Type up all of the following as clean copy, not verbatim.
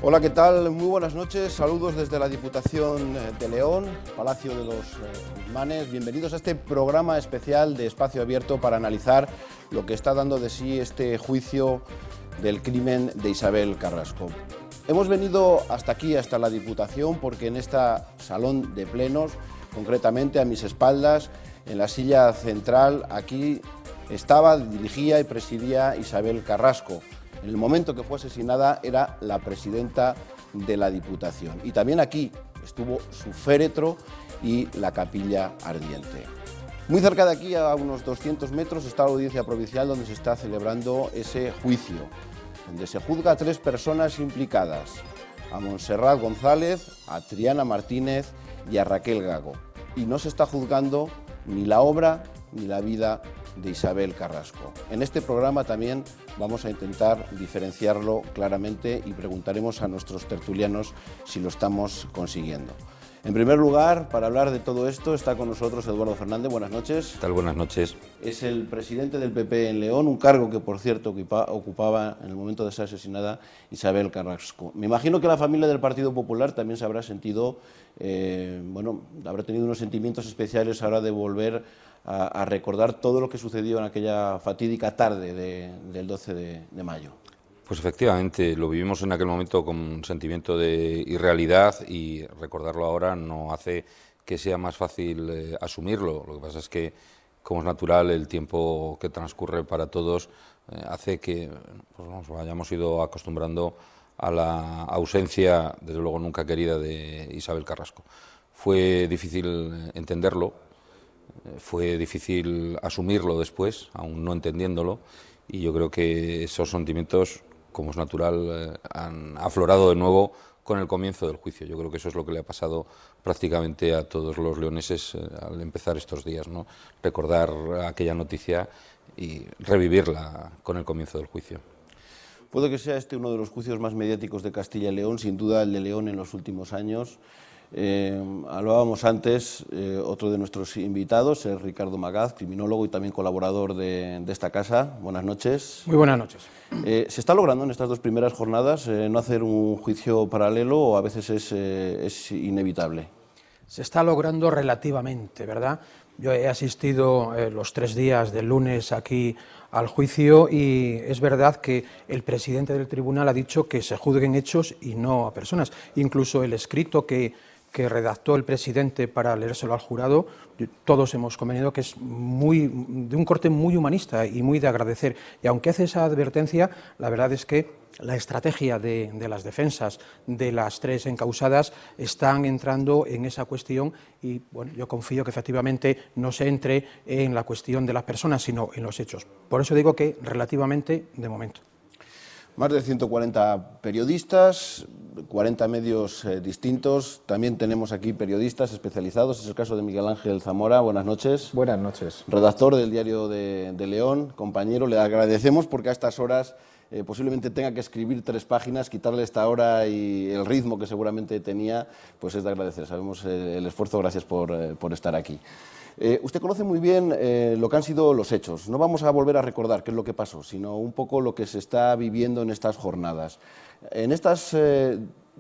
Hola, ¿qué tal? Muy buenas noches, saludos desde la Diputación de León, Palacio de los Guzmanes. Bienvenidos a este programa especial de Espacio Abierto para analizar lo que está dando de sí este juicio del crimen de Isabel Carrasco. Hemos venido hasta aquí, hasta la Diputación, porque en este salón de plenos, concretamente a mis espaldas, en la silla central, aquí estaba, dirigía y presidía Isabel Carrasco. En el momento que fue asesinada era la presidenta de la Diputación. Y también aquí estuvo su féretro y la capilla ardiente. Muy cerca de aquí, a unos 200 metros, está la audiencia provincial donde se está celebrando ese juicio, donde se juzga a 3 personas implicadas, a Montserrat González, a Triana Martínez y a Raquel Gago. Y no se está juzgando ni la obra ni la vida de Isabel Carrasco. En este programa también vamos a intentar diferenciarlo claramente y preguntaremos a nuestros tertulianos si lo estamos consiguiendo. En primer lugar, para hablar de todo esto, está con nosotros Eduardo Fernández. Buenas noches. ¿Qué tal? Buenas noches. Es el presidente del PP en León, un cargo que, por cierto, ocupaba en el momento de ser asesinada Isabel Carrasco. Me imagino que la familia del Partido Popular también se habrá sentido, habrá tenido unos sentimientos especiales ahora de volver a recordar todo lo que sucedió en aquella fatídica tarde del 12 de mayo. Pues efectivamente, lo vivimos en aquel momento con un sentimiento de irrealidad y recordarlo ahora no hace que sea más fácil asumirlo. Lo que pasa es que, como es natural, el tiempo que transcurre para todos hace que nos hayamos ido acostumbrando a la ausencia, desde luego nunca querida, de Isabel Carrasco. Fue difícil entenderlo, fue difícil asumirlo después, aún no entendiéndolo, y yo creo que esos sentimientos, como es natural, han aflorado de nuevo con el comienzo del juicio. Yo creo que eso es lo que le ha pasado prácticamente a todos los leoneses al empezar estos días, ¿no? Recordar aquella noticia y revivirla con el comienzo del juicio. Puede que sea este uno de los juicios más mediáticos de Castilla y León, sin duda el de León en los últimos años. Hablábamos antes, otro de nuestros invitados es Ricardo Magaz, criminólogo y también colaborador de esta casa. Buenas noches. Muy buenas noches. ¿Se está logrando en estas 2 primeras jornadas no hacer un juicio paralelo o a veces es inevitable? Se está logrando relativamente, ¿verdad? Yo he asistido los 3 días del lunes aquí al juicio y es verdad que el presidente del tribunal ha dicho que se juzguen hechos y no a personas. Incluso el escrito que redactó el presidente para leérselo al jurado, todos hemos convenido que es de un corte muy humanista y muy de agradecer. Y aunque hace esa advertencia, la verdad es que la estrategia de las defensas de las 3 encausadas están entrando en esa cuestión y bueno, yo confío que efectivamente no se entre en la cuestión de las personas, sino en los hechos. Por eso digo que relativamente de momento. Más de 140 periodistas, 40 medios distintos. También tenemos aquí periodistas especializados. Es el caso de Miguel Ángel Zamora. Buenas noches. Buenas noches. Redactor del Diario de León, compañero. Le agradecemos porque a estas horas posiblemente tenga que escribir 3 páginas, quitarle esta hora y el ritmo que seguramente tenía, pues es de agradecer. Sabemos el esfuerzo. Gracias por estar aquí. Usted conoce muy bien lo que han sido los hechos. No vamos a volver a recordar qué es lo que pasó, sino un poco lo que se está viviendo en estas jornadas. En estas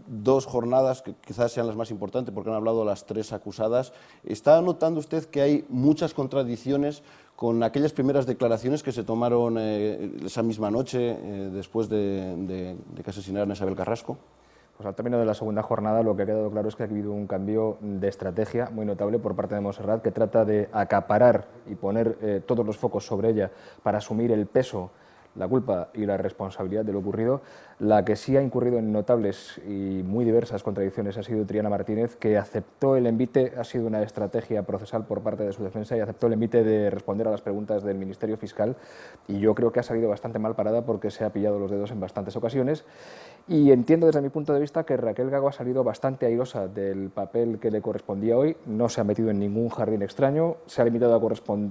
2 jornadas, que quizás sean las más importantes porque han hablado las 3 acusadas, ¿está notando usted que hay muchas contradicciones con aquellas primeras declaraciones que se tomaron esa misma noche después de que asesinaran a Isabel Carrasco? Pues al término de la segunda jornada lo que ha quedado claro es que ha habido un cambio de estrategia muy notable por parte de Montserrat, que trata de acaparar y poner todos los focos sobre ella para asumir el peso, la culpa y la responsabilidad de lo ocurrido. La que sí ha incurrido en notables y muy diversas contradicciones ha sido Triana Martínez, que aceptó el envite, ha sido una estrategia procesal por parte de su defensa y aceptó el envite de responder a las preguntas del Ministerio Fiscal, y yo creo que ha salido bastante mal parada porque se ha pillado los dedos en bastantes ocasiones. Y entiendo desde mi punto de vista que Raquel Gago ha salido bastante airosa del papel que le correspondía hoy, no se ha metido en ningún jardín extraño, se ha limitado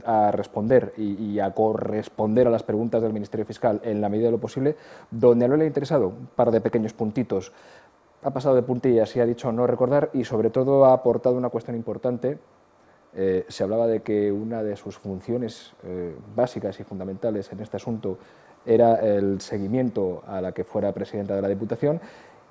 a responder y a corresponder a las preguntas del Ministerio Fiscal en la medida de lo posible. Donde no le ha interesado, un par de pequeños puntitos, ha pasado de puntillas y ha dicho no recordar, y sobre todo ha aportado una cuestión importante. Se hablaba de que una de sus funciones básicas y fundamentales en este asunto era el seguimiento a la que fuera presidenta de la Diputación,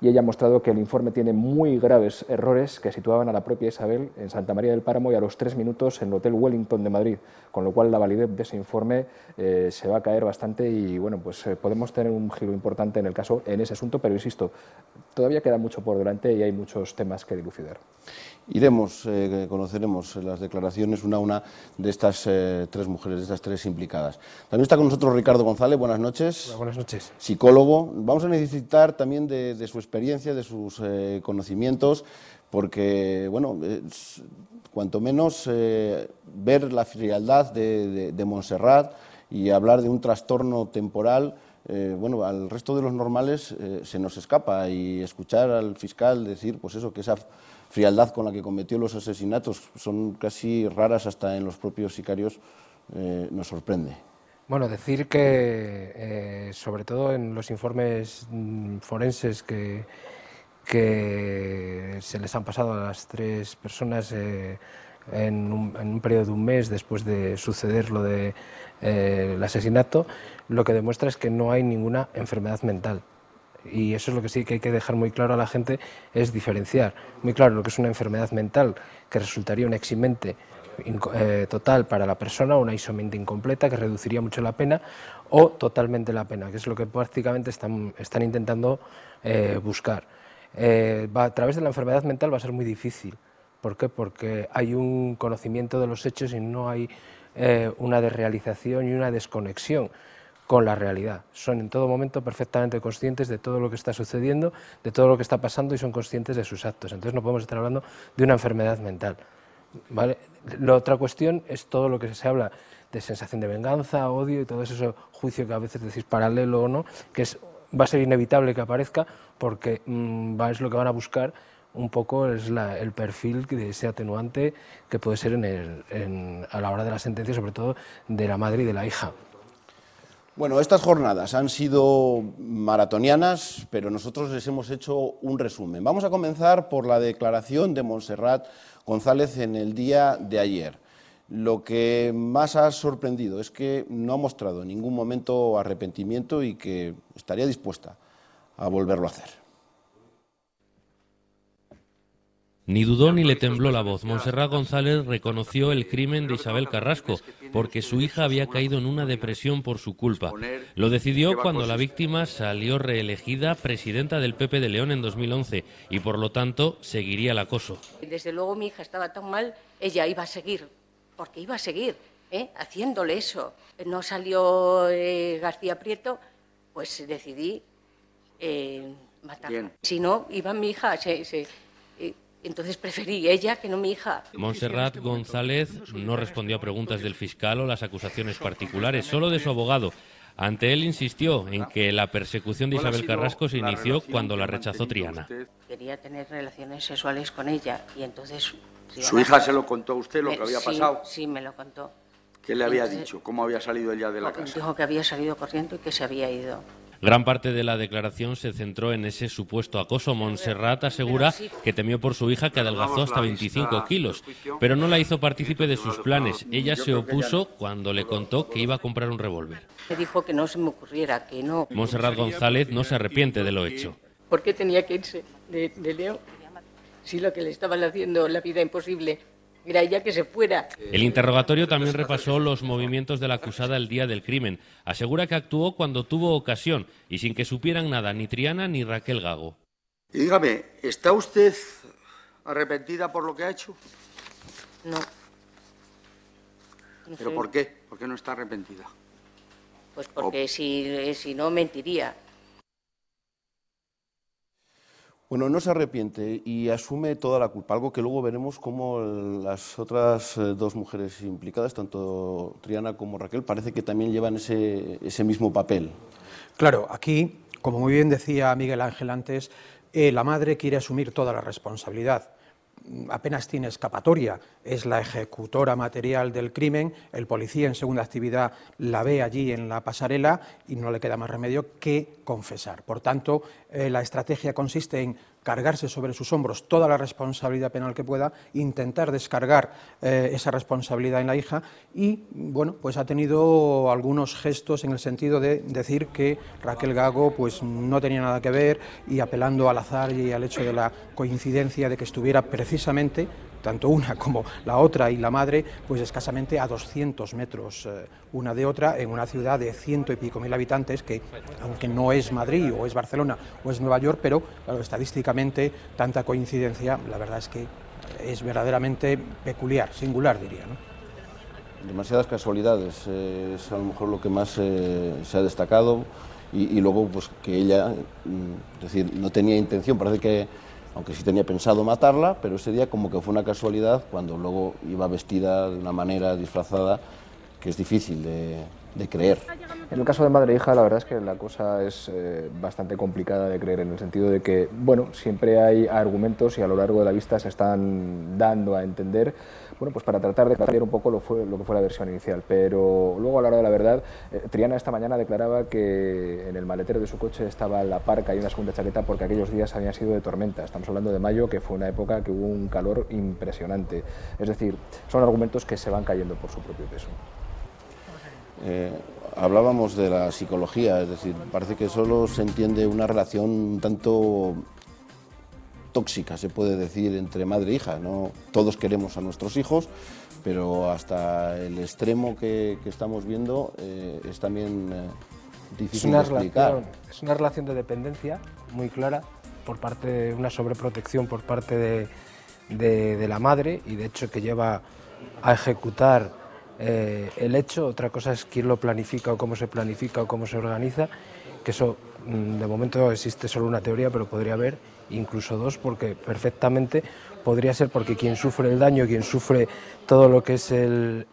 y ella ha mostrado que el informe tiene muy graves errores que situaban a la propia Isabel en Santa María del Páramo y a los 3 minutos en el Hotel Wellington de Madrid, con lo cual la validez de ese informe se va a caer bastante y bueno, pues podemos tener un giro importante en el caso, en ese asunto, pero insisto, todavía queda mucho por delante y hay muchos temas que dilucidar. Conoceremos las declaraciones una a una de estas 3 mujeres, de estas 3 implicadas. También está con nosotros Ricardo González, buenas noches. Hola, buenas noches. Psicólogo. Vamos a necesitar también de su experiencia, de sus conocimientos, porque, bueno, cuanto menos ver la frialdad de Montserrat y hablar de un trastorno temporal, bueno, al resto de los normales se nos escapa, y escuchar al fiscal decir, pues eso, que esa frialdad con la que cometió los asesinatos son casi raras hasta en los propios sicarios, nos sorprende. Bueno, decir que, sobre todo en los informes forenses que se les han pasado a las 3 personas en un periodo de un mes después de suceder lo de el asesinato, lo que demuestra es que no hay ninguna enfermedad mental. Y eso es lo que sí que hay que dejar muy claro a la gente, es diferenciar muy claro lo que es una enfermedad mental, que resultaría un eximente total para la persona, una isomente incompleta que reduciría mucho la pena, o totalmente la pena, que es lo que prácticamente están intentando buscar. A través de la enfermedad mental va a ser muy difícil. ¿Por qué? Porque hay un conocimiento de los hechos y no hay una desrealización y una desconexión con la realidad. Son en todo momento perfectamente conscientes de todo lo que está sucediendo, de todo lo que está pasando, y son conscientes de sus actos. Entonces no podemos estar hablando de una enfermedad mental, ¿vale? La otra cuestión es todo lo que se habla de sensación de venganza, odio y todo ese juicio que a veces decís paralelo o no, que va a ser inevitable que aparezca, porque es lo que van a buscar un poco, es el perfil de ese atenuante que puede ser a la hora de la sentencia, sobre todo de la madre y de la hija. Bueno, estas jornadas han sido maratonianas, pero nosotros les hemos hecho un resumen. Vamos a comenzar por la declaración de Montserrat González en el día de ayer. Lo que más ha sorprendido es que no ha mostrado en ningún momento arrepentimiento y que estaría dispuesta a volverlo a hacer. Ni dudó ni le tembló la voz. Montserrat González reconoció el crimen de Isabel Carrasco porque su hija había caído en una depresión por su culpa. Lo decidió cuando la víctima salió reelegida presidenta del PP de León en 2011 y por lo tanto seguiría el acoso. Desde luego mi hija estaba tan mal, ella iba a seguir, porque iba a seguir haciéndole eso. No salió García Prieto, pues decidí matarla. Bien. Si no, iba mi hija, entonces preferí ella que no mi hija. Montserrat González no respondió a preguntas del fiscal o las acusaciones particulares, solo de su abogado. Ante él insistió en que la persecución de Isabel Carrasco se inició cuando la rechazó Triana. Quería tener relaciones sexuales con ella y entonces... ¿Su hija se lo contó a usted lo que había pasado? Sí, me lo contó. ¿Qué le había dicho? ¿Cómo había salido ella de la casa? Dijo que había salido corriendo y que se había ido. Gran parte de la declaración se centró en ese supuesto acoso. Montserrat asegura que temió por su hija, que adelgazó hasta 25 kilos, pero no la hizo partícipe de sus planes. Ella se opuso cuando le contó que iba a comprar un revólver. Me dijo que no se me ocurriera, que no. Montserrat González no se arrepiente de lo hecho. ¿Por qué tenía que irse de León? Si lo que le estaban haciendo la vida imposible era ella que se fuera. El interrogatorio también repasó los movimientos de la acusada el día del crimen. Asegura que actuó cuando tuvo ocasión y sin que supieran nada ni Triana ni Raquel Gago. Y dígame, ¿está usted arrepentida por lo que ha hecho? No. ¿Pero por qué? ¿Por qué no está arrepentida? Pues porque si no mentiría. Bueno, no se arrepiente y asume toda la culpa, algo que luego veremos cómo las otras 2 mujeres implicadas, tanto Triana como Raquel, parece que también llevan ese mismo papel. Claro, aquí, como muy bien decía Miguel Ángel antes, la madre quiere asumir toda la responsabilidad. Apenas tiene escapatoria. es la ejecutora material del crimen, el policía en segunda actividad la ve allí en la pasarela y no le queda más remedio que confesar. Por tanto, la estrategia consiste en cargarse sobre sus hombros toda la responsabilidad penal que pueda, intentar descargar esa responsabilidad en la hija y, bueno, pues ha tenido algunos gestos en el sentido de decir que Raquel Gago pues no tenía nada que ver y apelando al azar y al hecho de la coincidencia de que estuviera precisamente tanto una como la otra y la madre, pues escasamente a 200 metros una de otra, en una ciudad de 100 y pico mil habitantes, que aunque no es Madrid o es Barcelona o es Nueva York, pero claro, estadísticamente tanta coincidencia, la verdad es que es verdaderamente peculiar, singular diría, ¿no? Demasiadas casualidades, es a lo mejor lo que más se ha destacado y luego pues que ella, es decir, no tenía intención, parece que aunque sí tenía pensado matarla, pero ese día como que fue una casualidad cuando luego iba vestida de una manera disfrazada que es difícil de creer. En el caso de madre e hija, la verdad es que la cosa es bastante complicada de creer, en el sentido de que, bueno, siempre hay argumentos y a lo largo de la vista se están dando a entender, bueno, pues para tratar de cambiar un poco lo que fue la versión inicial, pero luego a la hora de la verdad, Triana esta mañana declaraba que en el maletero de su coche estaba la parca y una segunda chaqueta porque aquellos días habían sido de tormenta. Estamos hablando de mayo, que fue una época que hubo un calor impresionante. Es decir, son argumentos que se van cayendo por su propio peso. Hablábamos de la psicología, es decir, parece que solo se entiende una relación un tanto tóxica, se puede decir, entre madre e hija. No todos queremos a nuestros hijos, pero hasta el extremo que estamos viendo es también difícil de explicar. Es una relación de dependencia muy clara, por parte de una sobreprotección por parte de la madre, y de hecho que lleva a ejecutar el hecho. Otra cosa es quién lo planifica o cómo se organiza, que eso de momento existe solo una teoría, pero podría haber incluso dos, porque perfectamente podría ser porque quien sufre el daño, quien sufre todo lo que es el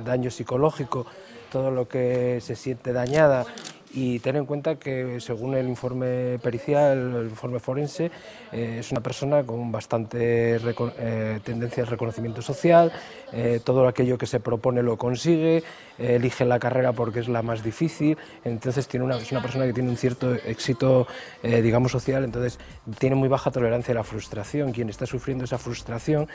daño psicológico, todo lo que se siente dañada. Y ten en cuenta que según el informe pericial, el informe forense, es una persona con bastante tendencia al reconocimiento social, todo aquello que se propone lo consigue, elige la carrera porque es la más difícil, entonces es una persona que tiene un cierto éxito, digamos, social, entonces tiene muy baja tolerancia a la frustración. Quien está sufriendo esa frustración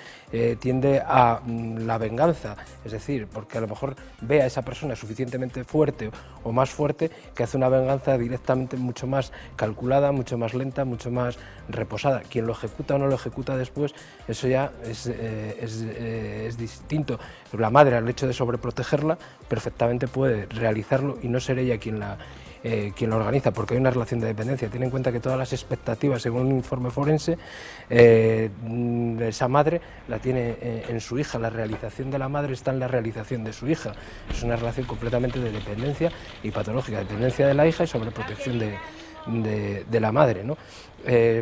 tiende a la venganza, es decir, porque a lo mejor ve a esa persona suficientemente fuerte o más fuerte que hace una venganza directamente mucho más calculada, mucho más lenta, mucho más reposada. Quien lo ejecuta o no lo ejecuta después, eso ya es distinto. La madre, al hecho de sobreprotegerla, perfectamente puede realizarlo y no ser ella quien lo organiza, porque hay una relación de dependencia. Ten en cuenta que todas las expectativas, según un informe forense, esa madre la tiene en su hija. La realización de la madre está en la realización de su hija. Es una relación completamente de dependencia y patológica, dependencia de la hija y sobreprotección de la madre, ¿no?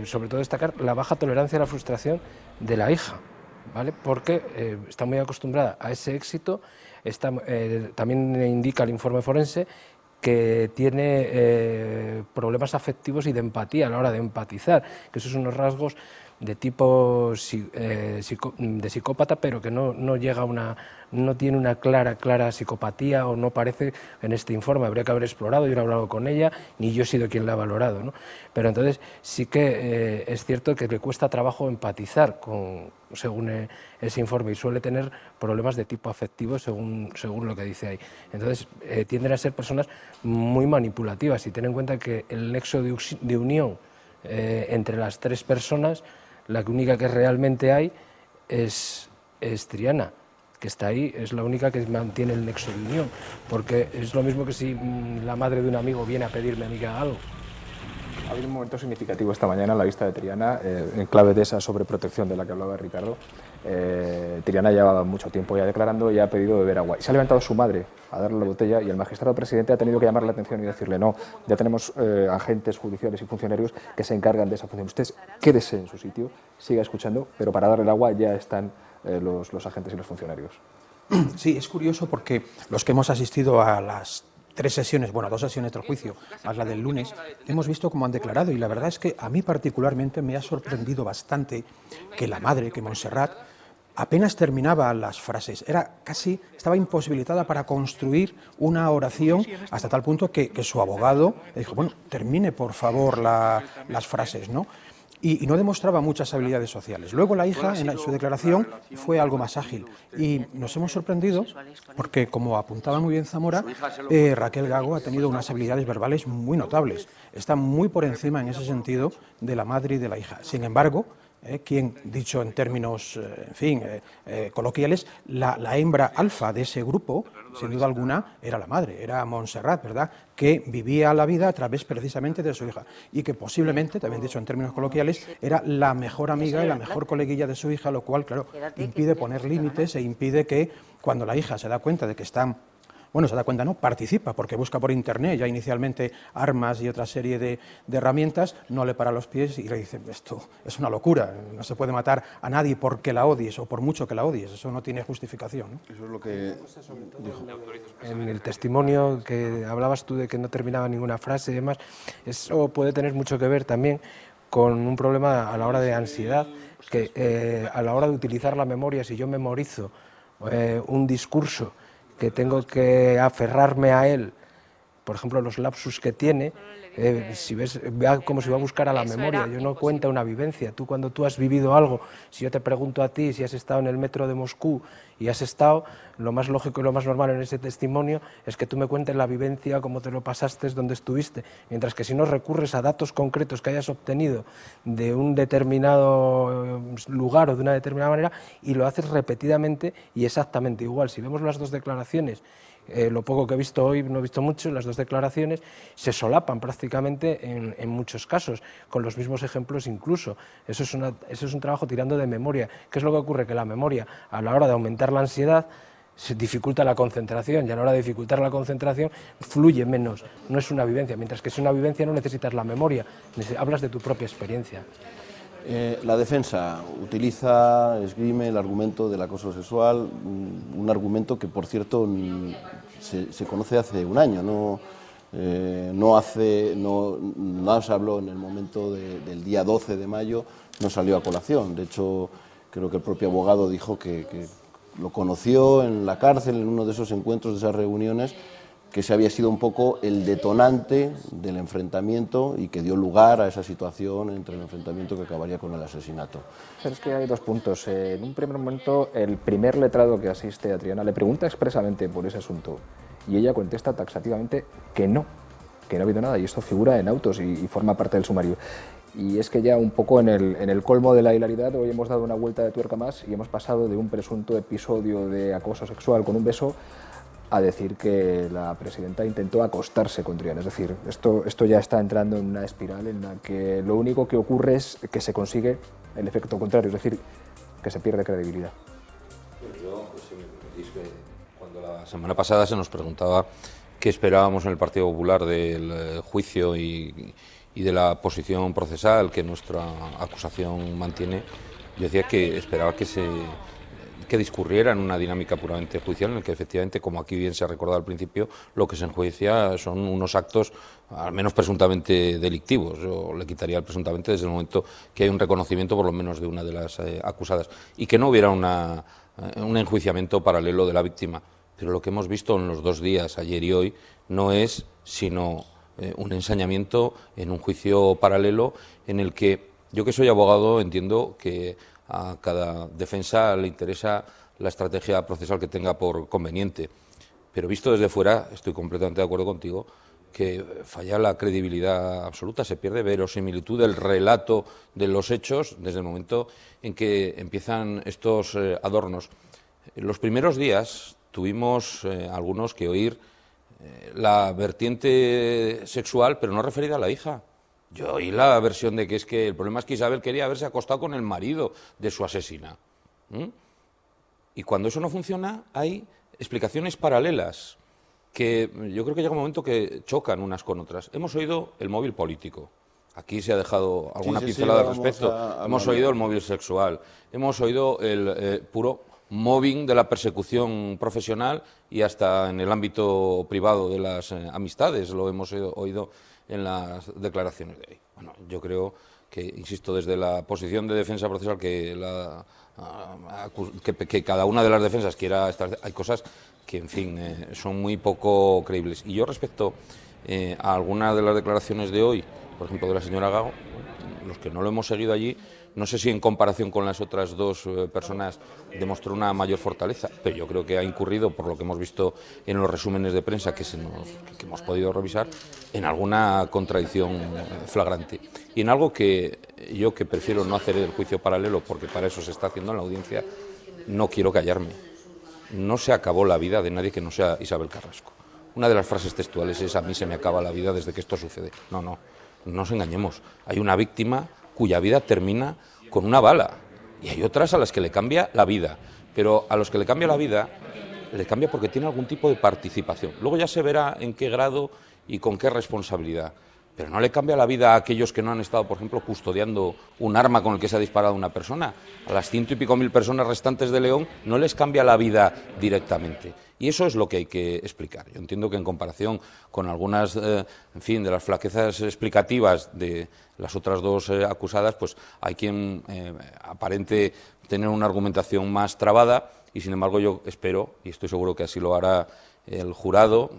Sobre todo destacar la baja tolerancia a la frustración de la hija, ¿vale? Porque está muy acostumbrada a ese éxito. También indica el informe forense que tiene problemas afectivos y de empatía a la hora de empatizar, que esos son unos rasgos de tipo de psicópata, pero que no llega a no tiene una clara psicopatía, o no parece en este informe. Habría que haber explorado, yo no he hablado con ella, ni yo he sido quien la ha valorado, ¿no? Pero entonces sí que es cierto que le cuesta trabajo empatizar según ese informe, y suele tener problemas de tipo afectivo según lo que dice ahí. Entonces tienden a ser personas muy manipulativas, y ten en cuenta que el nexo de unión entre las tres personas, la única que realmente hay es Triana, que está ahí, es la única que mantiene el nexo de unión, porque es lo mismo que si la madre de un amigo viene a pedirme a mí que haga algo. Ha habido un momento significativo esta mañana en la vista de Triana, en clave de esa sobreprotección de la que hablaba Ricardo. Triana llevaba mucho tiempo ya declarando y ha pedido beber agua. Y se ha levantado su madre a darle la botella, y el magistrado presidente ha tenido que llamarle la atención y decirle: no, ya tenemos agentes judiciales y funcionarios que se encargan de esa función. Usted quédese en su sitio, siga escuchando, pero para darle el agua ya están los agentes y los funcionarios. Sí, es curioso porque los que hemos asistido a las 3 sesiones, bueno, 2 sesiones del juicio, más la del lunes, hemos visto cómo han declarado, y la verdad es que a mí particularmente me ha sorprendido bastante que la madre, que Montserrat, apenas terminaba las frases, estaba imposibilitada para construir una oración, hasta tal punto que su abogado le dijo, bueno, termine por favor las frases, ¿no? Y no demostraba muchas habilidades sociales. Luego la hija, en su declaración, fue algo más ágil. Y nos hemos sorprendido porque, como apuntaba muy bien Zamora, Raquel Gago ha tenido unas habilidades verbales muy notables. Está muy por encima, en ese sentido, de la madre y de la hija. Sin embargo, quien, dicho en términos, coloquiales, la hembra alfa de ese grupo, sin duda alguna, era la madre, era Montserrat, ¿verdad?, que vivía la vida a través precisamente de su hija y que posiblemente, también dicho en términos coloquiales, era la mejor amiga y la mejor coleguilla de su hija, lo cual, claro, impide poner límites e impide que, cuando la hija se da cuenta de que están... Bueno, se da cuenta, no, participa, porque busca por internet ya inicialmente armas y otra serie de herramientas, no le para los pies y le dice, esto es una locura, no se puede matar a nadie porque la odies o por mucho que la odies, eso no tiene justificación, ¿no? Eso es lo que dijo. En el testimonio que hablabas tú de que no terminaba ninguna frase y demás, eso puede tener mucho que ver también con un problema a la hora de ansiedad, que a la hora de utilizar la memoria, si yo memorizo un discurso que tengo que aferrarme a él, por ejemplo, los lapsus que tiene, si ves, vea como si va a buscar a la memoria, yo no cuento una vivencia. Tú, cuando tú has vivido algo, si yo te pregunto a ti si has estado en el metro de Moscú y has estado, lo más lógico y lo más normal en ese testimonio es que tú me cuentes la vivencia, cómo te lo pasaste, dónde estuviste, mientras que si no recurres a datos concretos que hayas obtenido de un determinado lugar o de una determinada manera y lo haces repetidamente y exactamente igual. Si vemos las dos declaraciones, lo poco que he visto hoy, no he visto mucho, las dos declaraciones se solapan prácticamente en muchos casos, con los mismos ejemplos incluso. Eso es un trabajo tirando de memoria. ¿Qué es lo que ocurre? Que la memoria, a la hora de aumentar la ansiedad, se dificulta la concentración, y a la hora de dificultar la concentración fluye menos, no es una vivencia, mientras que si es una vivencia no necesitas la memoria, hablas de tu propia experiencia. La defensa esgrime el argumento del acoso sexual, un argumento que, por cierto, se conoce hace un año, no se habló en el momento del día 12 de mayo, no salió a colación. De hecho, creo que el propio abogado dijo que lo conoció en la cárcel, en uno de esos encuentros, de esas reuniones, que ese había sido un poco el detonante del enfrentamiento y que dio lugar a esa situación entre el enfrentamiento que acabaría con el asesinato. Pero es que hay dos puntos. En un primer momento, el primer letrado que asiste a Triana le pregunta expresamente por ese asunto y ella contesta taxativamente que no ha habido nada, y esto figura en autos y forma parte del sumario. Y es que ya un poco en el colmo de la hilaridad, hoy hemos dado una vuelta de tuerca más y hemos pasado de un presunto episodio de acoso sexual con un beso a decir que la presidenta intentó acostarse con Triana. Es decir, esto ya está entrando en una espiral en la que lo único que ocurre es que se consigue el efecto contrario, es decir, que se pierde credibilidad. Cuando la semana pasada se nos preguntaba qué esperábamos en el Partido Popular del juicio y de la posición procesal que nuestra acusación mantiene, yo decía que esperaba que discurriera en una dinámica puramente judicial en la que efectivamente, como aquí bien se ha recordado al principio, lo que se enjuicia son unos actos al menos presuntamente delictivos. Yo le quitaría el presuntamente desde el momento que hay un reconocimiento por lo menos de una de las acusadas y que no hubiera un enjuiciamiento paralelo de la víctima. Pero lo que hemos visto en los 2 días, ayer y hoy, no es sino un ensañamiento en un juicio paralelo en el que yo, que soy abogado, entiendo que a cada defensa le interesa la estrategia procesal que tenga por conveniente, pero visto desde fuera estoy completamente de acuerdo contigo que falla la credibilidad absoluta, se pierde verosimilitud del relato de los hechos desde el momento en que empiezan estos adornos. En los primeros días tuvimos algunos que oír la vertiente sexual, pero no referida a la hija. Yo oí la versión de que es que el problema es que Isabel quería haberse acostado con el marido de su asesina. Y cuando eso no funciona, hay explicaciones paralelas que yo creo que llega un momento que chocan unas con otras. Hemos oído el móvil político. Aquí se ha dejado alguna pincelada al respecto. Hemos oído el móvil sexual. Hemos oído el puro mobbing de la persecución profesional y hasta en el ámbito privado de las amistades, lo hemos oído en las declaraciones de hoy. Bueno, yo creo que, insisto, desde la posición de defensa procesal, que cada una de las defensas quiera estar, hay cosas que, en fin, son muy poco creíbles. Y yo, respecto a algunas de las declaraciones de hoy, por ejemplo, de la señora Gago, los que no lo hemos seguido allí, no sé si en comparación con las otras dos personas demostró una mayor fortaleza, pero yo creo que ha incurrido, por lo que hemos visto en los resúmenes de prensa que hemos podido revisar, en alguna contradicción flagrante. Y en algo que yo, que prefiero no hacer el juicio paralelo, porque para eso se está haciendo en la audiencia, no quiero callarme. No se acabó la vida de nadie que no sea Isabel Carrasco. Una de las frases textuales es: a mí se me acaba la vida desde que esto sucede. No nos engañemos. Hay una víctima cuya vida termina con una bala, y hay otras a las que le cambia la vida, pero a los que le cambia la vida, le cambia porque tiene algún tipo de participación. Luego ya se verá en qué grado y con qué responsabilidad, pero no le cambia la vida a aquellos que no han estado, por ejemplo, custodiando un arma con el que se ha disparado una persona. A las 100 y pico mil personas restantes de León no les cambia la vida directamente. Y eso es lo que hay que explicar. Yo entiendo que en comparación con algunas, en fin, de las flaquezas explicativas de las otras dos acusadas, pues hay quien aparente tener una argumentación más trabada, y sin embargo yo espero, y estoy seguro que así lo hará el jurado,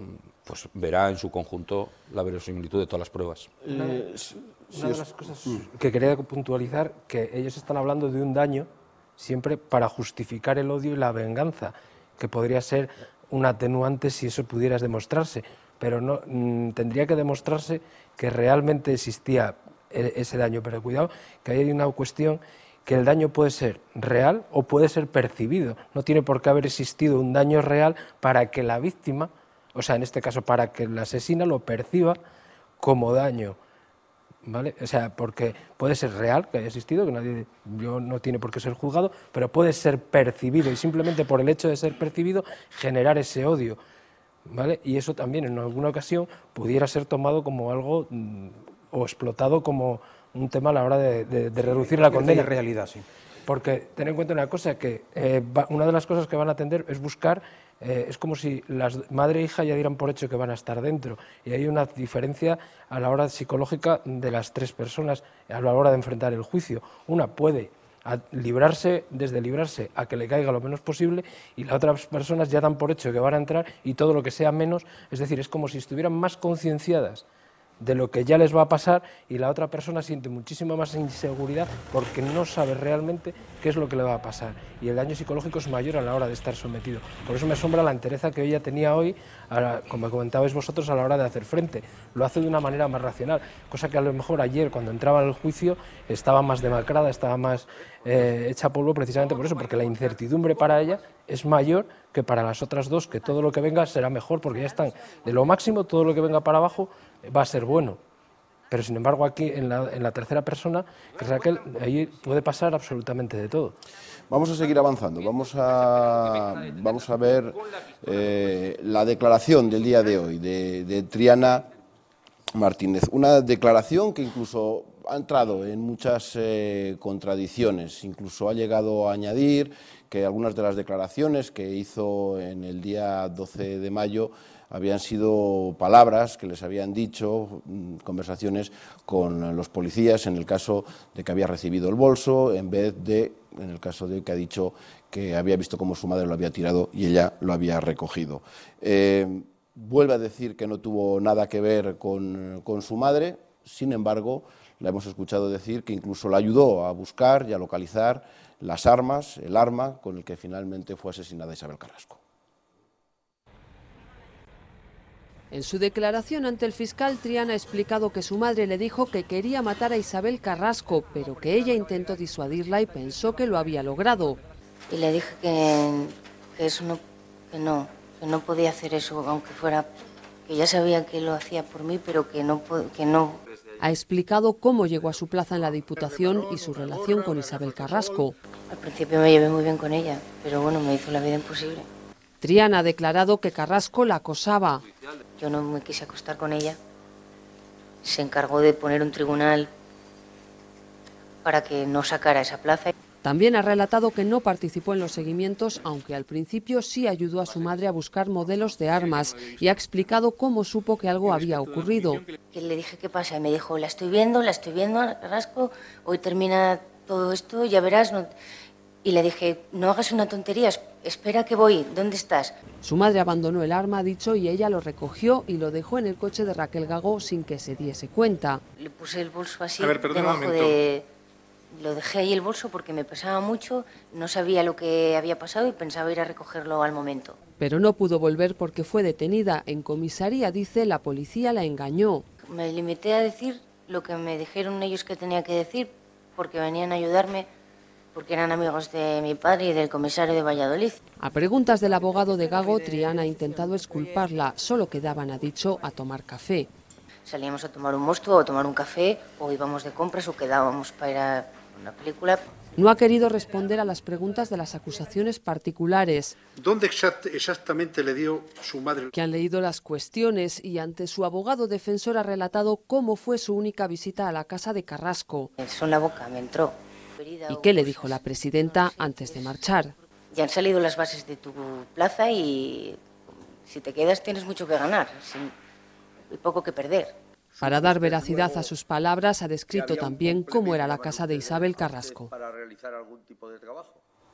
pues verá en su conjunto la verosimilitud de todas las pruebas. Una de las cosas que quería puntualizar, que ellos están hablando de un daño siempre para justificar el odio y la venganza, que podría ser un atenuante si eso pudiera demostrarse, pero no tendría que demostrarse que realmente existía ese daño. Pero cuidado, que hay una cuestión, que el daño puede ser real o puede ser percibido. No tiene por qué haber existido un daño real para que la víctima, o sea, en este caso, para que el asesino lo perciba como daño, ¿vale? O sea, porque puede ser real que haya existido, que no tiene por qué ser juzgado, pero puede ser percibido, y simplemente por el hecho de ser percibido generar ese odio, ¿vale? Y eso también en alguna ocasión pudiera ser tomado como algo o explotado como un tema a la hora de reducir la condena. De realidad, sí. Porque ten en cuenta una cosa, que una de las cosas que van a atender es buscar, es como si las madre e hija ya dieran por hecho que van a estar dentro, y hay una diferencia a la hora psicológica de las tres personas a la hora de enfrentar el juicio. Una puede librarse a que le caiga lo menos posible, y las otras personas ya dan por hecho que van a entrar, y todo lo que sea menos, es decir, es como si estuvieran más concienciadas de lo que ya les va a pasar, y la otra persona siente muchísima más inseguridad porque no sabe realmente qué es lo que le va a pasar, y el daño psicológico es mayor a la hora de estar sometido. Por eso me asombra la entereza que ella tenía hoy, como comentabais vosotros, a la hora de hacer frente. Lo hace de una manera más racional, cosa que a lo mejor ayer, cuando entraba al juicio, estaba más demacrada, estaba más hecha polvo, precisamente por eso, porque la incertidumbre para ella es mayor que para las otras dos, que todo lo que venga será mejor, porque ya están de lo máximo, todo lo que venga para abajo va a ser bueno. Pero sin embargo aquí en la tercera persona, que es Raquel, ahí puede pasar absolutamente de todo. Vamos a seguir avanzando, vamos a ver la declaración del día de hoy de Triana Martínez, una declaración que incluso ha entrado en muchas contradicciones, incluso ha llegado a añadir que algunas de las declaraciones que hizo en el día 12 de mayo habían sido palabras que les habían dicho, conversaciones con los policías en el caso de que había recibido el bolso, en vez de, en el caso de que ha dicho que había visto cómo su madre lo había tirado y ella lo había recogido. Vuelve a decir que no tuvo nada que ver con su madre, sin embargo, la hemos escuchado decir que incluso la ayudó a buscar y a localizar las armas, el arma con el que finalmente fue asesinada Isabel Carrasco. En su declaración ante el fiscal, Triana ha explicado que su madre le dijo que quería matar a Isabel Carrasco, pero que ella intentó disuadirla y pensó que lo había logrado. Y le dije que no podía hacer eso, aunque fuera, que ya sabía que lo hacía por mí, pero que no. Ha explicado cómo llegó a su plaza en la Diputación y su relación con Isabel Carrasco. Al principio me llevé muy bien con ella, pero bueno, me hizo la vida imposible. Triana ha declarado que Carrasco la acosaba. Yo no me quise acostar con ella. Se encargó de poner un tribunal para que no sacara esa plaza. También ha relatado que no participó en los seguimientos, aunque al principio sí ayudó a su madre a buscar modelos de armas, y ha explicado cómo supo que algo había ocurrido. Que le dije, ¿qué pasa? Y me dijo, la estoy viendo, Carrasco, hoy termina todo esto, ya verás. No... Y le dije, no hagas una tontería, espera que voy, ¿dónde estás? Su madre abandonó el arma, ha dicho, y ella lo recogió y lo dejó en el coche de Raquel Gago sin que se diese cuenta. Le puse el bolso así debajo de... Lo dejé ahí el bolso porque me pesaba mucho, no sabía lo que había pasado y pensaba ir a recogerlo al momento. Pero no pudo volver porque fue detenida. En comisaría, dice, la policía la engañó. Me limité a decir lo que me dijeron ellos que tenía que decir porque venían a ayudarme, porque eran amigos de mi padre y del comisario de Valladolid. A preguntas del abogado de Gago, Triana ha intentado exculparla. Solo quedaban, ha dicho, a tomar café. Salíamos a tomar un mosto o a tomar un café, o íbamos de compras o quedábamos para ir a una película. No ha querido responder a las preguntas de las acusaciones particulares. ¿Dónde exactamente le dio su madre? Que han leído las cuestiones y ante su abogado defensor ha relatado cómo fue su única visita a la casa de Carrasco. Eso en la boca me entró. ¿Y qué le dijo la presidenta antes de marchar? Ya han salido las bases de tu plaza y si te quedas tienes mucho que ganar y poco que perder. Para dar veracidad a sus palabras, ha descrito también cómo era la casa de Isabel Carrasco.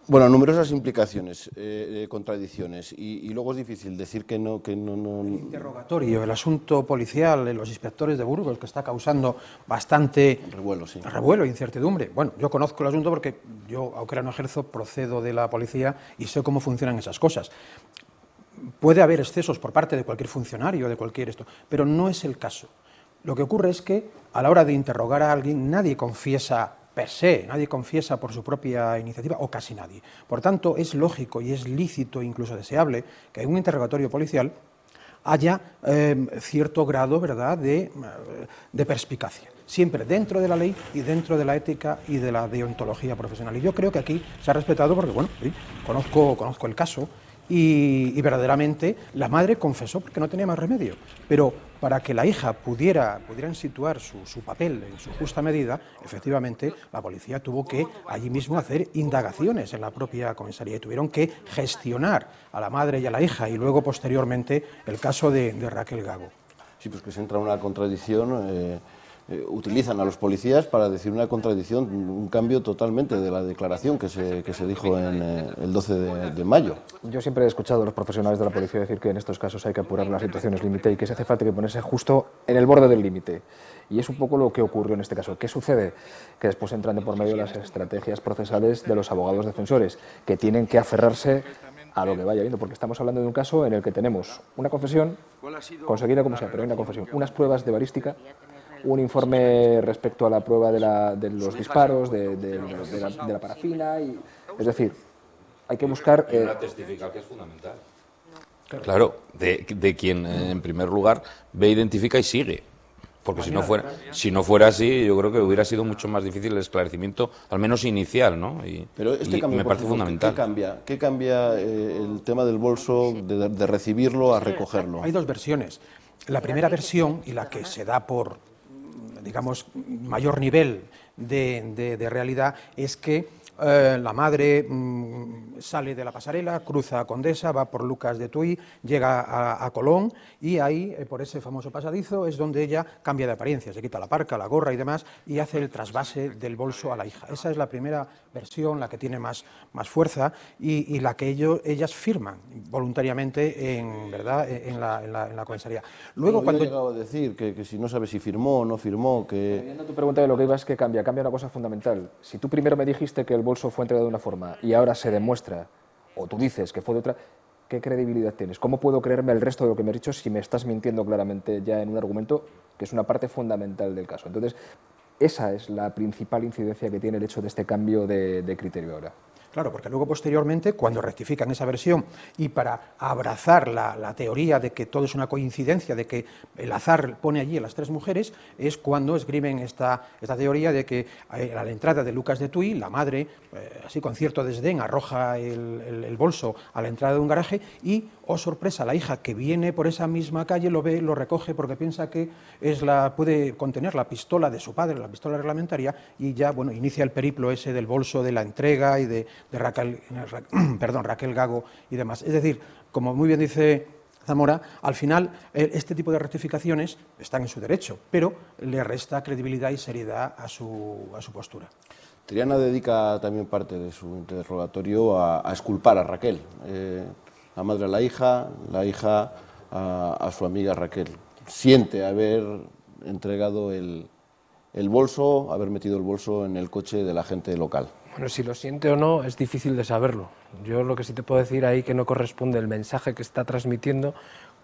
Bueno, numerosas implicaciones, contradicciones, y luego es difícil decir que no. El interrogatorio, el asunto policial, los inspectores de Burgos, que está causando bastante revuelo e incertidumbre. Bueno, yo conozco el asunto porque yo, aunque no ejerzo, procedo de la policía y sé cómo funcionan esas cosas. Puede haber excesos por parte de cualquier funcionario, de cualquier esto, pero no es el caso. Lo que ocurre es que a la hora de interrogar a alguien nadie confiesa per se, nadie confiesa por su propia iniciativa, o casi nadie. Por tanto, es lógico y es lícito, incluso deseable, que en un interrogatorio policial haya cierto grado, ¿verdad?, de perspicacia, siempre dentro de la ley y dentro de la ética y de la deontología profesional. Y yo creo que aquí se ha respetado porque, bueno, sí, conozco el caso y verdaderamente la madre confesó porque no tenía más remedio, pero para que la hija pudieran situar su papel en su justa medida, efectivamente la policía tuvo que allí mismo hacer indagaciones en la propia comisaría y tuvieron que gestionar a la madre y a la hija y luego posteriormente el caso de Raquel Gago. Sí, pues que se entra una contradicción, utilizan a los policías para decir una contradicción, un cambio totalmente de la declaración que se dijo en el 12 de mayo. Yo siempre he escuchado a los profesionales de la policía decir que en estos casos hay que apurar las situaciones límite y que se hace falta que ponerse justo en el borde del límite. Y es un poco lo que ocurrió en este caso. ¿Qué sucede? Que después entran de por medio las estrategias procesales de los abogados defensores, que tienen que aferrarse a lo que vaya viendo, porque estamos hablando de un caso en el que tenemos una confesión, conseguida como sea, pero hay una confesión, unas pruebas de balística, un informe respecto a la prueba de los disparos, de la parafina, y, es decir, hay que buscar... una testifical que es fundamental. Claro, de quien en primer lugar ve, identifica y sigue. Porque si no fuera así, yo creo que hubiera sido mucho más difícil el esclarecimiento, al menos inicial, ¿no? Pero este cambio, me parece fundamental. ¿Qué cambia el tema del bolso, de recibirlo a recogerlo? Hay dos versiones. La primera versión, y la que se da por, digamos, mayor nivel de realidad, es que la madre sale de la pasarela, cruza a Condesa, va por Lucas de Tuy, llega a Colón y ahí, por ese famoso pasadizo, es donde ella cambia de apariencia, se quita la parca, la gorra y demás y hace el trasvase del bolso a la hija. Esa es la primera versión, la que tiene más fuerza y la que ellas firman voluntariamente en la comisaría. Luego, cuando he llegado a decir que si no sabes si firmó o no firmó, que... Viendo tu pregunta de lo que ibas, que cambia una cosa fundamental. Si tú primero me dijiste que el bolso fue entregado de una forma y ahora se demuestra, o tú dices que fue de otra, ¿qué credibilidad tienes? ¿Cómo puedo creerme el resto de lo que me has dicho si me estás mintiendo claramente ya en un argumento que es una parte fundamental del caso? Entonces, esa es la principal incidencia que tiene el hecho de este cambio de criterio ahora. Claro, porque luego posteriormente, cuando rectifican esa versión y para abrazar la teoría de que todo es una coincidencia, de que el azar pone allí a las 3 mujeres, es cuando esgrimen esta teoría de que a la entrada de Lucas de Tuy, la madre, así con cierto desdén, arroja el bolso a la entrada de un garaje y, oh sorpresa, la hija que viene por esa misma calle lo ve, lo recoge porque piensa que puede contener la pistola de su padre, la pistola reglamentaria, y ya bueno, inicia el periplo ese del bolso, de la entrega y de Raquel Gago y demás. Es decir, como muy bien dice Zamora, al final este tipo de rectificaciones están en su derecho, pero le resta credibilidad y seriedad a su postura. Triana dedica también parte de su interrogatorio a exculpar a Raquel, la madre a la hija a su amiga Raquel. Siente haber entregado el bolso, haber metido el bolso en el coche de la gente local. Bueno, si lo siente o no es difícil de saberlo. Yo lo que sí te puedo decir ahí que no corresponde el mensaje que está transmitiendo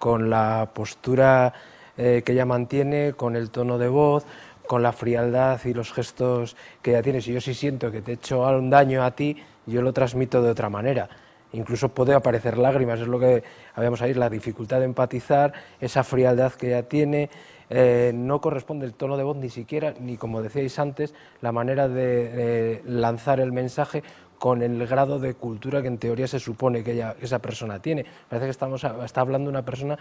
con la postura que ella mantiene, con el tono de voz, con la frialdad y los gestos que ella tiene. Si yo sí siento que te he hecho un daño a ti, yo lo transmito de otra manera. Incluso puede aparecer lágrimas, es lo que habíamos ahí, la dificultad de empatizar, esa frialdad que ella tiene. No corresponde el tono de voz ni siquiera, ni como decíais antes, la manera de lanzar el mensaje con el grado de cultura que en teoría se supone que esa persona tiene. Parece que está hablando una persona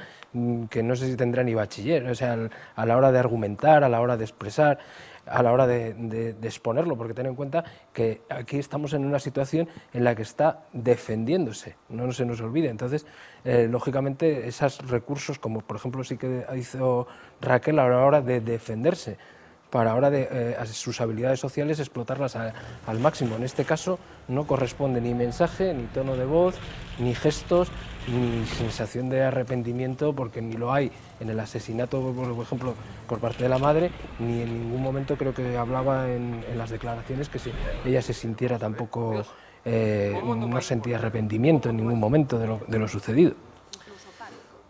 que no sé si tendrá ni bachiller, o sea, a la hora de argumentar, a la hora de expresar, a la hora de exponerlo, porque ten en cuenta que aquí estamos en una situación en la que está defendiéndose, no se nos olvide. Entonces, lógicamente, esos recursos, como por ejemplo sí que hizo Raquel a la hora de defenderse, para ahora de sus habilidades sociales explotarlas al máximo. En este caso no corresponde ni mensaje, ni tono de voz, ni gestos, ni sensación de arrepentimiento, porque ni lo hay en el asesinato, por ejemplo, por parte de la madre, ni en ningún momento creo que hablaba en las declaraciones que ella se sintiera tampoco, no sentía arrepentimiento en ningún momento de lo sucedido.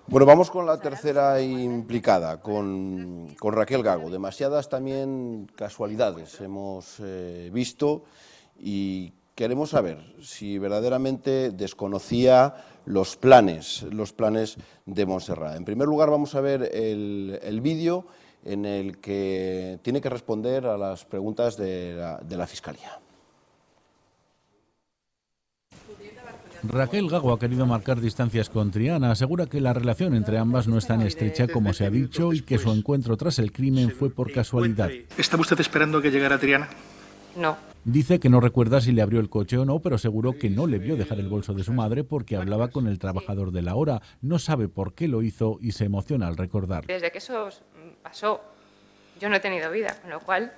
Bueno, vamos con la tercera implicada, con Raquel Gago. Demasiadas también casualidades hemos visto y queremos saber si verdaderamente desconocía los planes de Montserrat. En primer lugar, vamos a ver el vídeo en el que tiene que responder a las preguntas de la Fiscalía. Raquel Gago ha querido marcar distancias con Triana. Asegura que la relación entre ambas no es tan estrecha como se ha dicho y que su encuentro tras el crimen fue por casualidad. ¿Estaba usted esperando que llegara Triana? No. Dice que no recuerda si le abrió el coche o no, pero aseguró que no le vio dejar el bolso de su madre porque hablaba con el trabajador de la hora. No sabe por qué lo hizo y se emociona al recordar. Desde que eso pasó, yo no he tenido vida, con lo cual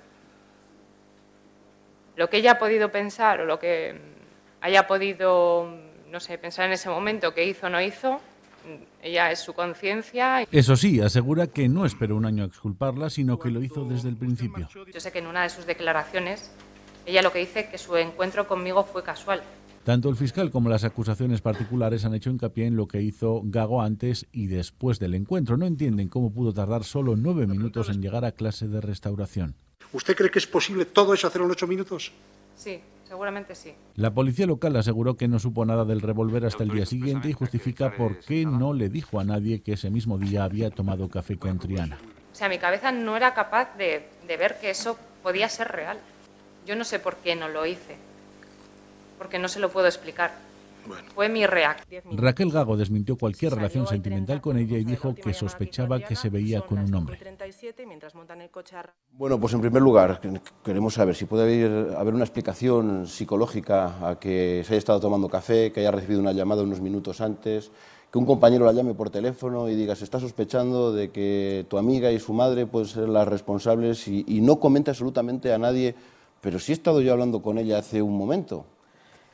lo que ella ha podido pensar o lo que haya podido, no sé, pensar en ese momento que hizo o no hizo, ella es su conciencia. Eso sí, asegura que no esperó un año a exculparla, sino que lo hizo desde el principio. Yo sé que en una de sus declaraciones, ella lo que dice que su encuentro conmigo fue casual. Tanto el fiscal como las acusaciones particulares han hecho hincapié en lo que hizo Gago antes y después del encuentro. No entienden cómo pudo tardar solo 9 minutos en llegar a clase de restauración. ¿Usted cree que es posible todo eso hacerlo en 8 minutos? Sí, seguramente sí. La policía local aseguró que no supo nada del revólver hasta el día siguiente y justifica por qué no le dijo a nadie que ese mismo día había tomado café con Triana. O sea, mi cabeza no era capaz de ver que eso podía ser real. Yo no sé por qué no lo hice, porque no se lo puedo explicar. Bueno. Fue mi reacción. Raquel Gago desmintió cualquier relación sentimental con ella y dijo que sospechaba que se veía con un hombre. Bueno, pues en primer lugar queremos saber si puede haber una explicación psicológica a que se haya estado tomando café, que haya recibido una llamada unos minutos antes, que un compañero la llame por teléfono y diga se está sospechando de que tu amiga y su madre pueden ser las responsables y no comenta absolutamente a nadie, pero sí he estado yo hablando con ella hace un momento.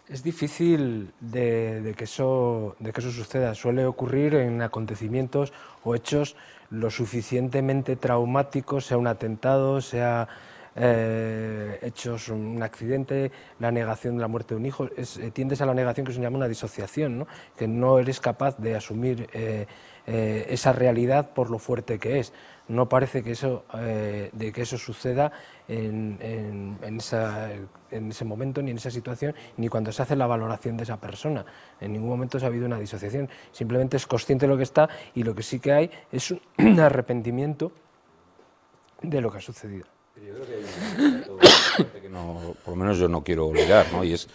Es difícil de que eso suceda. Suele ocurrir en acontecimientos o hechos lo suficientemente traumáticos, sea un atentado, sea hechos, un accidente, la negación de la muerte de un hijo, tiendes a la negación, que se llama una disociación, ¿no? Que no eres capaz de asumir esa realidad por lo fuerte que es. No parece que eso suceda en ese momento, ni en esa situación, ni cuando se hace la valoración de esa persona. En ningún momento se ha habido una disociación, simplemente es consciente de lo que está, y lo que sí que hay es un arrepentimiento de lo que ha sucedido. Yo creo que hay un aspecto que por lo menos yo no quiero olvidar, ¿no? Y es,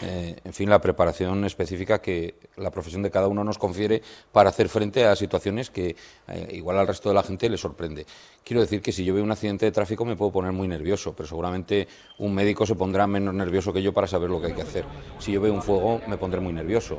en fin, la preparación específica que la profesión de cada uno nos confiere para hacer frente a situaciones que igual al resto de la gente le sorprende. Quiero decir que si yo veo un accidente de tráfico me puedo poner muy nervioso, pero seguramente un médico se pondrá menos nervioso que yo para saber lo que hay que hacer. Si yo veo un fuego me pondré muy nervioso,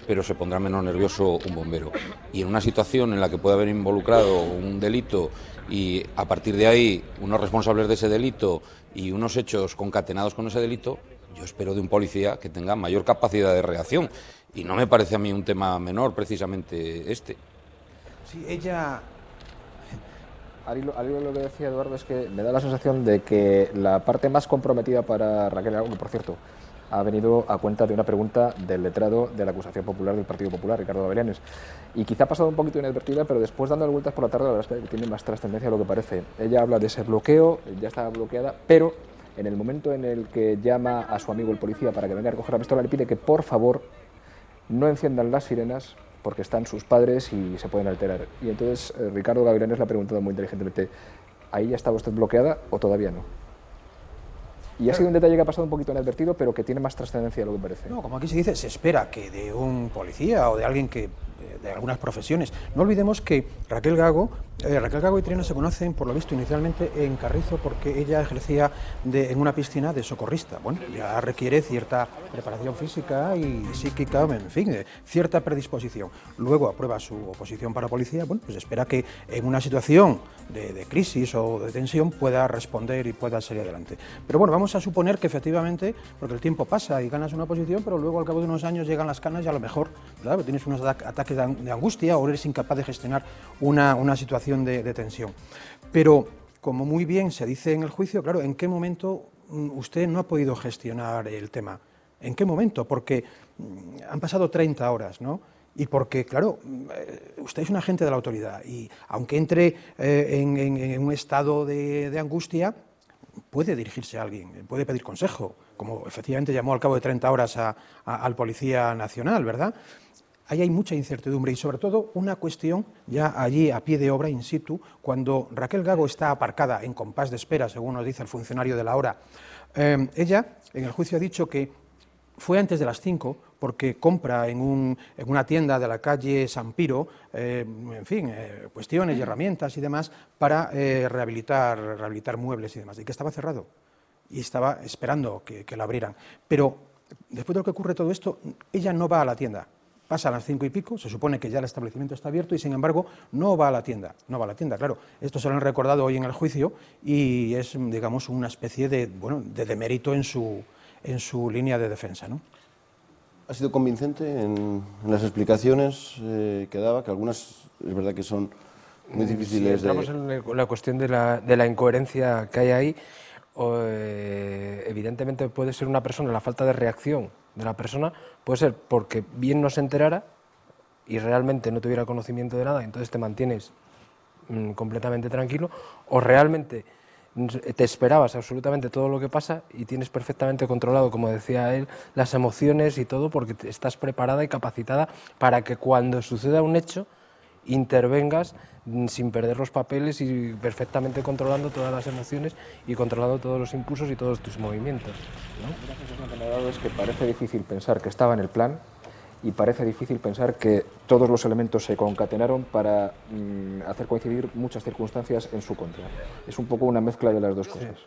pero se pondrá menos nervioso un bombero. Y en una situación en la que puede haber involucrado un delito y a partir de ahí unos responsables de ese delito y unos hechos concatenados con ese delito, yo espero de un policía que tenga mayor capacidad de reacción. Y no me parece a mí un tema menor precisamente este. Sí, ella... Al hilo de lo que decía Eduardo, es que me da la sensación de que la parte más comprometida para Raquel Gago, que por cierto ha venido a cuenta de una pregunta del letrado de la acusación popular del Partido Popular, Ricardo Gavilanes, y quizá ha pasado un poquito inadvertida, pero después dándole vueltas por la tarde, la verdad es que tiene más trascendencia de lo que parece. Ella habla de ese bloqueo, ya estaba bloqueada, pero en el momento en el que llama a su amigo el policía para que venga a recoger la pistola, le pide que por favor no enciendan las sirenas porque están sus padres y se pueden alterar. Y entonces Ricardo Gavilanes le ha preguntado muy inteligentemente, ¿ahí ya estaba usted bloqueada o todavía no? Y ha sido un detalle que ha pasado un poquito inadvertido, pero que tiene más trascendencia de lo que parece. No, como aquí se dice, se espera que de un policía o de alguien que de algunas profesiones. No olvidemos que Raquel Gago y Triana se conocen, por lo visto, inicialmente en Carrizo, porque ella ejercía en una piscina de socorrista. Bueno, ya requiere cierta preparación física y psíquica, en fin, cierta predisposición. Luego aprueba su oposición para policía, bueno, pues espera que en una situación de crisis o de tensión pueda responder y pueda salir adelante. Pero bueno, vamos a suponer que efectivamente, porque el tiempo pasa y ganas una oposición, pero luego al cabo de unos años llegan las canas y a lo mejor, ¿verdad?, tienes unos ataques de angustia o eres incapaz de gestionar una situación de tensión. Pero, como muy bien se dice en el juicio, claro, ¿en qué momento usted no ha podido gestionar el tema? ¿En qué momento? Porque han pasado 30 horas, ¿no? Y porque, claro, usted es un agente de la autoridad y aunque entre en un estado de angustia, puede dirigirse a alguien, puede pedir consejo, como efectivamente llamó al cabo de 30 horas al Policía Nacional, ¿verdad? Ahí hay mucha incertidumbre y sobre todo una cuestión ya allí a pie de obra, in situ, cuando Raquel Gago está aparcada en compás de espera, según nos dice el funcionario de la hora. Ella en el juicio ha dicho que fue antes de las 5 porque compra en una tienda de la calle San Piro, en fin, cuestiones y herramientas y demás para rehabilitar muebles y demás, y que estaba cerrado y estaba esperando que la abrieran. Pero después de lo que ocurre todo esto, ella no va a la tienda. Pasa a las 5 y pico, se supone que ya el establecimiento está abierto y sin embargo no va a la tienda, claro. Esto se lo han recordado hoy en el juicio y es, digamos, una especie de demérito en su línea de defensa, ¿no? Ha sido convincente en las explicaciones que daba, que algunas es verdad que son muy difíciles si entramos en la cuestión de la incoherencia que hay ahí, evidentemente puede ser una persona, la falta de reacción de la persona puede ser porque bien no se enterara y realmente no tuviera conocimiento de nada, entonces te mantienes completamente tranquilo, o realmente te esperabas absolutamente todo lo que pasa y tienes perfectamente controlado, como decía él, las emociones y todo, porque estás preparada y capacitada para que cuando suceda un hecho intervengas sin perder los papeles y perfectamente controlando todas las emociones y controlando todos los impulsos y todos tus movimientos, ¿no? La sensación que me ha dado es que parece difícil pensar que estaba en el plan y parece difícil pensar que todos los elementos se concatenaron para hacer coincidir muchas circunstancias en su contra. Es un poco una mezcla de las dos cosas.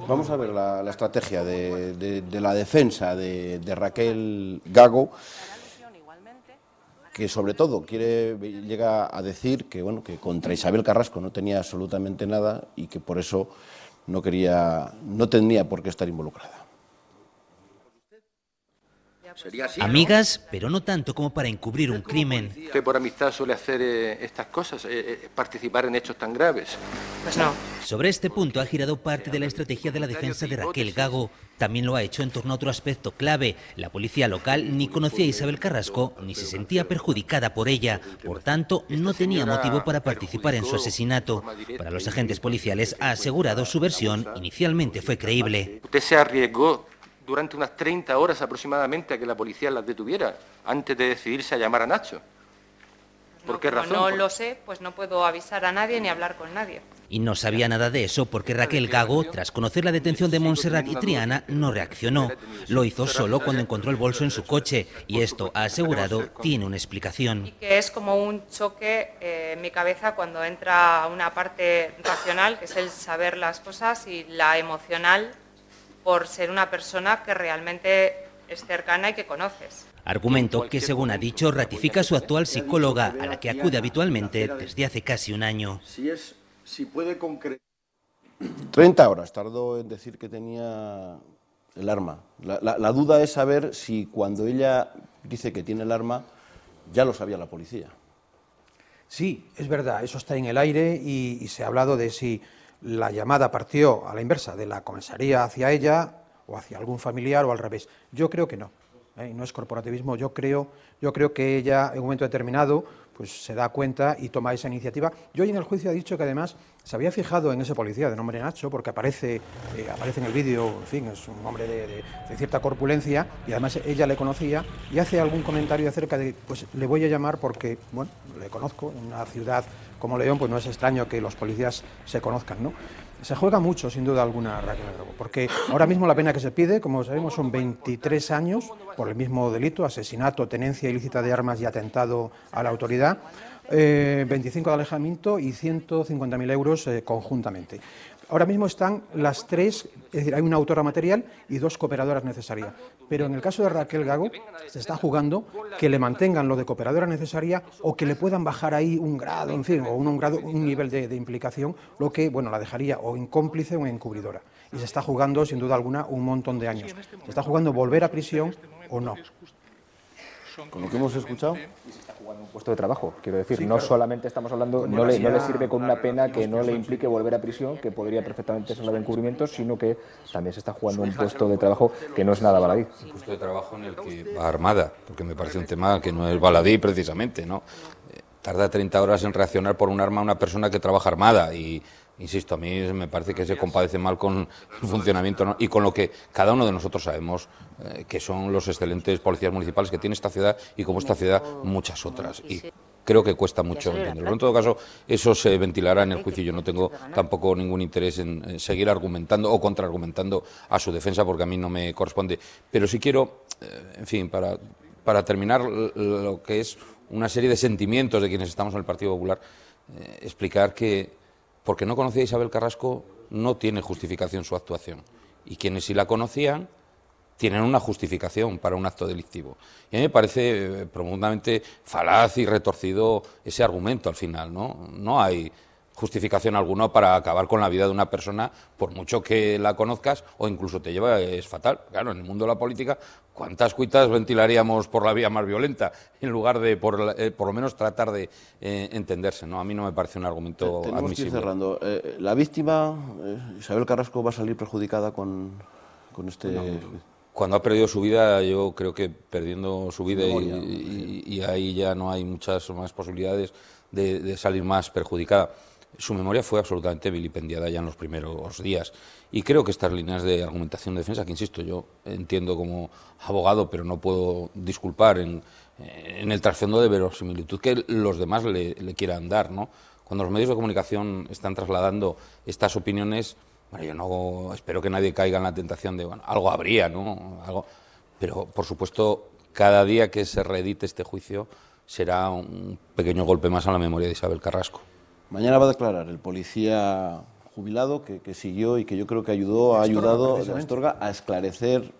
Vamos a ver la estrategia de la defensa de Raquel Gago, que sobre todo llega a decir que contra Isabel Carrasco no tenía absolutamente nada y que por eso no tenía por qué estar involucrada. Sería así, Amigas, pero no tanto como para encubrir un crimen. ¿Usted por amistad suele hacer estas cosas, participar en hechos tan graves? Pues no. Sobre este punto ha girado parte de la estrategia de la defensa de Raquel Gago. También lo ha hecho en torno a otro aspecto clave. La policía local ni conocía a Isabel Carrasco ni se sentía perjudicada por ella. Por tanto, no tenía motivo para participar en su asesinato. Para los agentes policiales, ha asegurado su versión inicialmente fue creíble. Usted se arriesgó durante unas 30 horas aproximadamente a que la policía las detuviera antes de decidirse a llamar a Nacho. ¿Por qué razón? No lo sé, pues no puedo avisar a nadie ni hablar con nadie. Y no sabía nada de eso porque Raquel Gago, tras conocer la detención de Montserrat y Triana, no reaccionó. Lo hizo solo cuando encontró el bolso en su coche y esto, ha asegurado, tiene una explicación. Que es como un choque en mi cabeza cuando entra una parte racional, que es el saber las cosas, y la emocional por ser una persona que realmente es cercana y que conoces. Argumento que, según ha dicho, ratifica su actual psicóloga, a la que acude habitualmente desde hace casi un año. Si puede concretar. 30 horas tardó en decir que tenía el arma. La duda es saber si cuando ella dice que tiene el arma ya lo sabía la policía. Sí, es verdad, eso está en el aire y se ha hablado de si la llamada partió a la inversa, de la comisaría hacia ella o hacia algún familiar o al revés. Yo creo que no. No es corporativismo, yo creo que ella en un momento determinado pues se da cuenta y toma esa iniciativa. Yo hoy en el juicio he dicho que además se había fijado en ese policía de nombre Nacho, porque aparece en el vídeo, en fin, es un hombre de cierta corpulencia, y además ella le conocía, y hace algún comentario acerca de, pues le voy a llamar porque, bueno, le conozco, en una ciudad como León, pues no es extraño que los policías se conozcan, ¿no? Se juega mucho, sin duda alguna, Raquel Gago, porque ahora mismo la pena que se pide, como sabemos, son 23 años por el mismo delito, asesinato, tenencia ilícita de armas y atentado a la autoridad, 25 de alejamiento y 150.000 euros conjuntamente. Ahora mismo están las tres, es decir, hay una autora material y dos cooperadoras necesarias. Pero en el caso de Raquel Gago se está jugando que le mantengan lo de cooperadora necesaria o que le puedan bajar ahí un grado, en fin, o un nivel de implicación, lo que, bueno, la dejaría o en cómplice o en encubridora. Y se está jugando, sin duda alguna, un montón de años. Se está jugando volver a prisión o no. Con lo que hemos escuchado. Y se está jugando un puesto de trabajo, quiero decir, sí, no claro. Solamente estamos hablando, no le sirve con una pena que no le implique volver a prisión, que podría perfectamente ser la de encubrimiento, sino que también se está jugando un puesto de trabajo que no es nada baladí. Un puesto de trabajo en el que va armada, porque me parece un tema que no es baladí precisamente, ¿no? Tarda 30 horas en reaccionar por un arma a una persona que trabaja armada y, insisto, a mí me parece que se compadece mal con el funcionamiento, ¿no? Y con lo que cada uno de nosotros sabemos que son los excelentes policías municipales que tiene esta ciudad y como esta ciudad muchas otras. Y creo que cuesta mucho entenderlo. En todo caso, eso se ventilará en el juicio. Yo no tengo tampoco ningún interés en seguir argumentando o contraargumentando a su defensa porque a mí no me corresponde. Pero sí quiero, en fin, para terminar lo que es una serie de sentimientos de quienes estamos en el Partido Popular, explicar que porque no conocía a Isabel Carrasco no tiene justificación su actuación. Y quienes sí la conocían tienen una justificación para un acto delictivo. Y a mí me parece profundamente falaz y retorcido ese argumento al final, ¿no? No hay justificación alguna para acabar con la vida de una persona, por mucho que la conozcas o incluso te lleva, es fatal. Claro, en el mundo de la política, ¿cuántas cuitas ventilaríamos por la vía más violenta en lugar de, por lo menos, tratar de entenderse, ¿no? A mí no me parece un argumento admisible. Tenemos que ir cerrando. ¿La víctima, Isabel Carrasco, va a salir perjudicada con este...? No. Cuando ha perdido su vida, yo creo que perdiendo su vida y ahí ya no hay muchas más posibilidades de salir más perjudicada. Su memoria fue absolutamente vilipendiada ya en los primeros días. Y creo que estas líneas de argumentación de defensa, que insisto, yo entiendo como abogado, pero no puedo disculpar en el trasfondo de verosimilitud que los demás le quieran dar, ¿no? Cuando los medios de comunicación están trasladando estas opiniones, bueno, yo no espero que nadie caiga en la tentación de, bueno, algo habría, ¿no? Pero, por supuesto, cada día que se reedite este juicio será un pequeño golpe más a la memoria de Isabel Carrasco. Mañana va a declarar el policía jubilado que siguió y que yo creo que ha ayudado a Astorga a esclarecer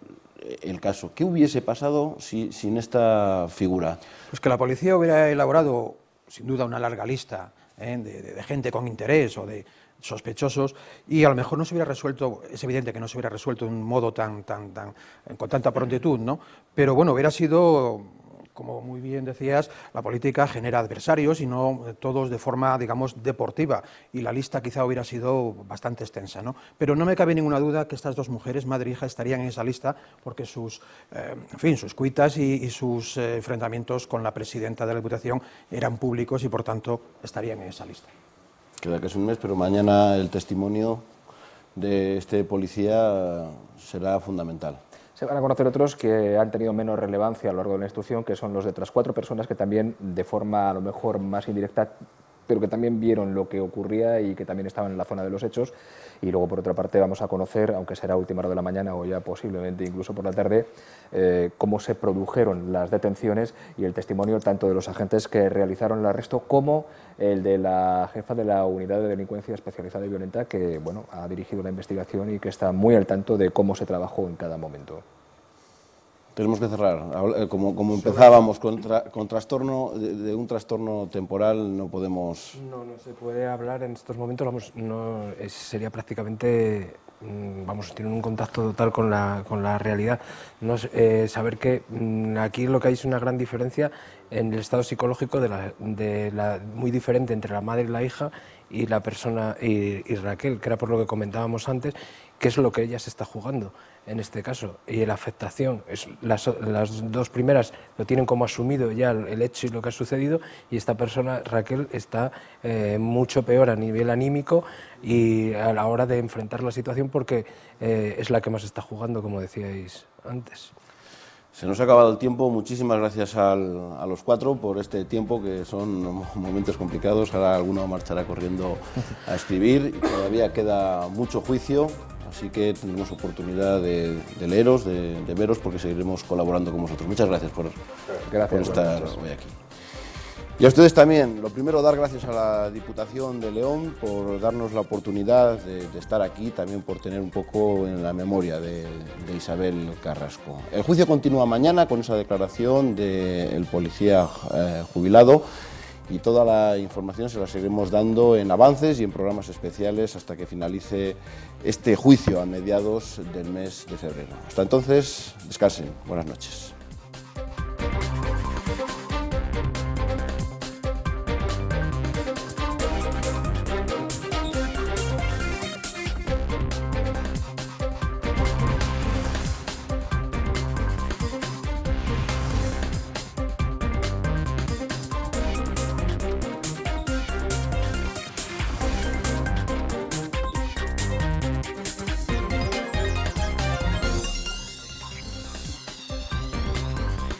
el caso. ¿Qué hubiese pasado sin esta figura? Pues que la policía hubiera elaborado, sin duda, una larga lista de gente con interés o de sospechosos, y a lo mejor no se hubiera resuelto, es evidente que no se hubiera resuelto de un modo con tanta prontitud, ¿no? Pero bueno, hubiera sido, como muy bien decías, la política genera adversarios y no todos de forma, digamos, deportiva, y la lista quizá hubiera sido bastante extensa, ¿no? Pero no me cabe ninguna duda que estas dos mujeres, madre e hija, estarían en esa lista porque sus cuitas y sus enfrentamientos con la presidenta de la Diputación eran públicos y por tanto estarían en esa lista. Queda que es un mes, pero mañana el testimonio de este policía será fundamental. Se van a conocer otros que han tenido menos relevancia a lo largo de la instrucción, que son los de otras 4 personas que también, de forma a lo mejor más indirecta, pero que también vieron lo que ocurría y que también estaban en la zona de los hechos. Y luego, por otra parte, vamos a conocer, aunque será a última hora de la mañana o ya posiblemente incluso por la tarde, cómo se produjeron las detenciones y el testimonio tanto de los agentes que realizaron el arresto como el de la jefa de la Unidad de Delincuencia Especializada y Violenta, que bueno, ha dirigido la investigación y que está muy al tanto de cómo se trabajó en cada momento. Tenemos que cerrar. Como empezábamos con trastorno, de un trastorno temporal no podemos... No se puede hablar en estos momentos, vamos, sería prácticamente, vamos, tienen un contacto total con la realidad. No, saber que aquí lo que hay es una gran diferencia en el estado psicológico muy diferente entre la madre y la hija y la persona y Raquel, que era por lo que comentábamos antes, que es lo que ella se está jugando en este caso, y la afectación, las dos primeras lo tienen como asumido ya el hecho y lo que ha sucedido, y esta persona, Raquel, está mucho peor a nivel anímico y a la hora de enfrentar la situación porque es la que más está jugando, como decíais antes. Se nos ha acabado el tiempo, muchísimas gracias a los 4 por este tiempo, que son momentos complicados. Ahora alguno marchará corriendo a escribir, todavía queda mucho juicio, así que tendremos oportunidad de leeros, de veros, porque seguiremos colaborando con vosotros. Muchas gracias por estar hoy aquí. Y a ustedes también, lo primero, dar gracias a la Diputación de León por darnos la oportunidad de estar aquí, también por tener un poco en la memoria de Isabel Carrasco. El juicio continúa mañana con esa declaración del policía jubilado, y toda la información se la seguiremos dando en avances y en programas especiales hasta que finalice este juicio a mediados del mes de febrero. Hasta entonces, descansen. Buenas noches.